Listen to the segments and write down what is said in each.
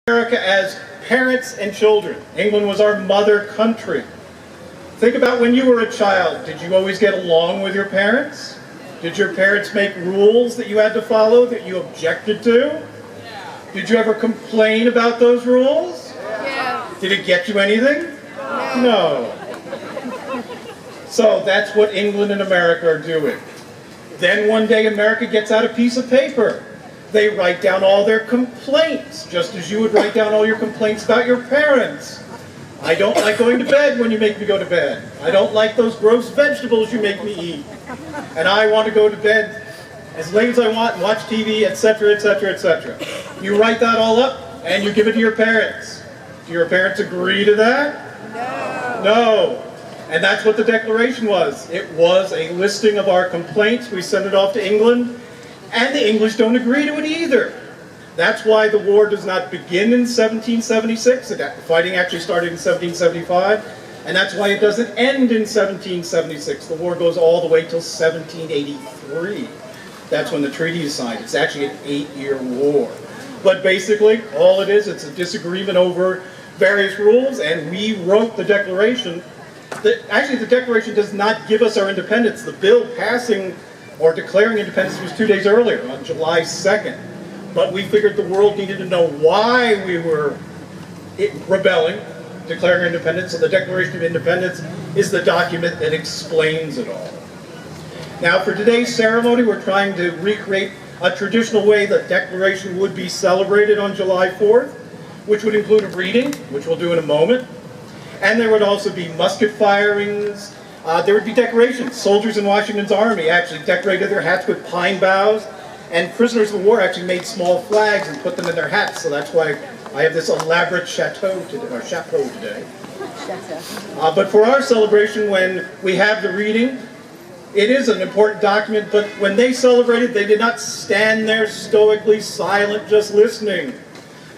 America as parents and children. England was our mother country. Think about when you were a child. Did you always get along with your parents? Did your parents make rules that you had to follow that you objected to? Did you ever complain about those rules? Did it get you anything? No. So that's what England and America are doing. Then one day America gets out a piece of paper. They write down all their complaints, just as you would write down all your complaints about your parents. I don't like going to bed when you make me go to bed. I don't like those gross vegetables you make me eat. And I want to go to bed as late as I want and watch TV, etc., etc., etc. You write that all up and you give it to your parents. Do your parents agree to that? No. And that's what the Declaration was. It was a listing of our complaints. We sent it off to England. And the English don't agree to it either. That's why the war does not begin in 1776. The fighting actually started in 1775. And that's why it doesn't end in 1776. The war goes all the way till 1783. That's when the treaty is signed. It's actually an 8-year war. But basically, all it is, it's a disagreement over various rules, and we wrote the Declaration. Actually, the Declaration does not give us our independence. The bill passing or declaring independence was 2 days earlier, on July 2nd. But we figured the world needed to know why we were rebelling, declaring independence, so the Declaration of Independence is the document that explains it all. Now, for today's ceremony, we're trying to recreate a traditional way the Declaration would be celebrated on July 4th, which would include a reading, which we'll do in a moment, and there would also be musket firings. There would be decorations. Soldiers in Washington's army actually decorated their hats with pine boughs, and prisoners of war actually made small flags and put them in their hats. So that's why I have this elaborate chapeau today. But for our celebration, when we have the reading, it is an important document, but when they celebrated, they did not stand there stoically silent, just listening.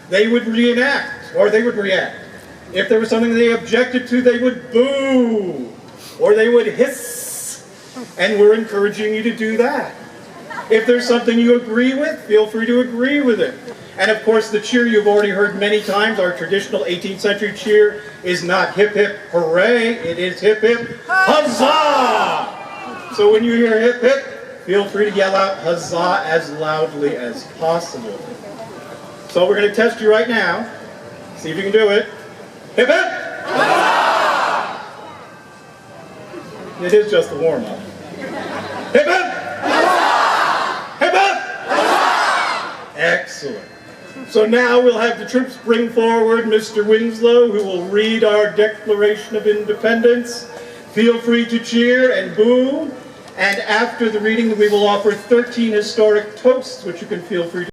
They would reenact, or they would react. If there was something they objected to, they would boo. Or they would hiss, and we're encouraging you to do that. If there's something you agree with, feel free to agree with it. And of course, the cheer you've already heard many times, our traditional 18th century cheer, is not hip hip hooray, it is hip hip huzzah! So when you hear hip hip, feel free to yell out huzzah as loudly as possible. So we're going to test you right now, see if you can do it. Hip hip huzzah! It is just a warm-up. Hip hip! Hip hip! Excellent. So now we'll have the troops bring forward Mr. Winslow, who will read our Declaration of Independence. Feel free to cheer and boo. And after the reading, we will offer 13 historic toasts, which you can feel free to